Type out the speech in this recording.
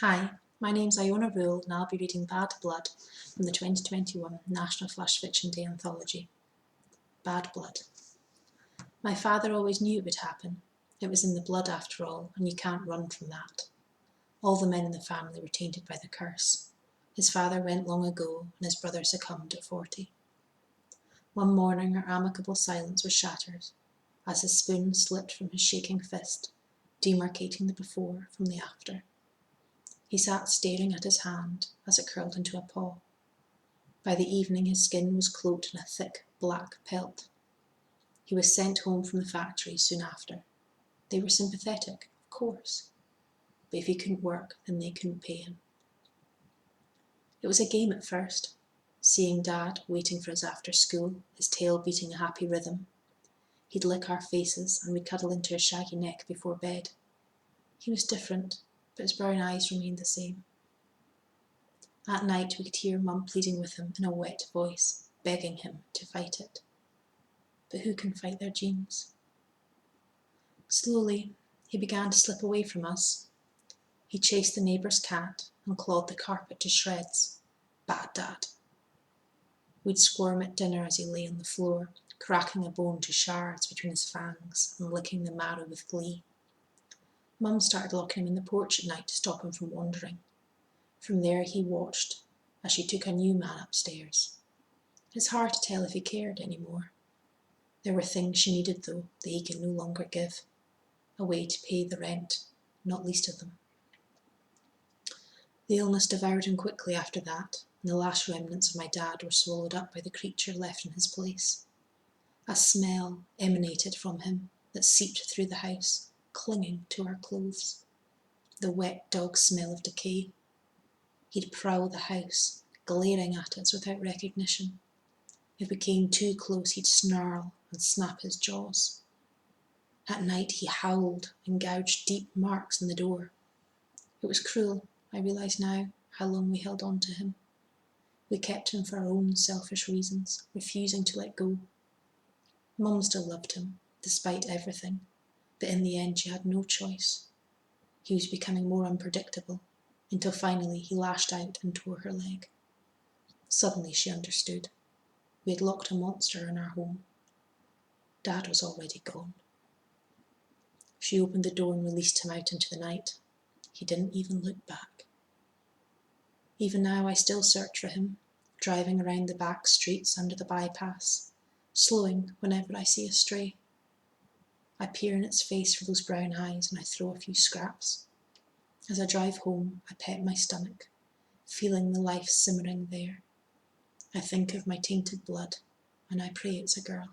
Hi, my name's Iona and I'll be reading Bad Blood from the 2021 National Flash Fiction Day Anthology. Bad Blood. My father always knew it would happen. It was in the blood after all, and you can't run from that. All the men in the family were tainted by the curse. His father went long ago, and his brother succumbed at 40. One morning our amicable silence was shattered, as his spoon slipped from his shaking fist, demarcating the before from the after. He sat staring at his hand as it curled into a paw. By the evening his skin was cloaked in a thick black pelt. He was sent home from the factory soon after. They were sympathetic, of course, but if he couldn't work, then they couldn't pay him. It was a game at first, seeing Dad waiting for us after school, his tail beating a happy rhythm. He'd lick our faces and we'd cuddle into his shaggy neck before bed. He was different, but his brown eyes remained the same. At night we could hear Mum pleading with him in a wet voice, begging him to fight it. But who can fight their genes? Slowly, he began to slip away from us. He chased the neighbour's cat and clawed the carpet to shreds. Bad Dad. We'd squirm at dinner as he lay on the floor, cracking a bone to shards between his fangs and licking the marrow with glee. Mum started locking him in the porch at night to stop him from wandering. From there he watched as she took a new man upstairs. It's hard to tell if he cared anymore. There were things she needed though that he could no longer give. A way to pay the rent, not least of them. The illness devoured him quickly after that, and the last remnants of my dad were swallowed up by the creature left in his place. A smell emanated from him that seeped through the house, clinging to our clothes. The wet dog smell of decay. He'd prowl the house, glaring at us without recognition. If we came too close, he'd snarl and snap his jaws. At night he howled and gouged deep marks in the door. It was cruel, I realise now, how long we held on to him. We kept him for our own selfish reasons, refusing to let go. Mum still loved him, despite everything, but in the end she had no choice. He was becoming more unpredictable, until finally he lashed out and tore her leg. Suddenly she understood. We had locked a monster in our home. Dad was already gone. She opened the door and released him out into the night. He didn't even look back. Even now I still search for him, driving around the back streets under the bypass, slowing whenever I see a stray. I peer in its face for those brown eyes and I throw a few scraps. As I drive home, I pet my stomach, feeling the life simmering there. I think of my tainted blood and I pray it's a girl.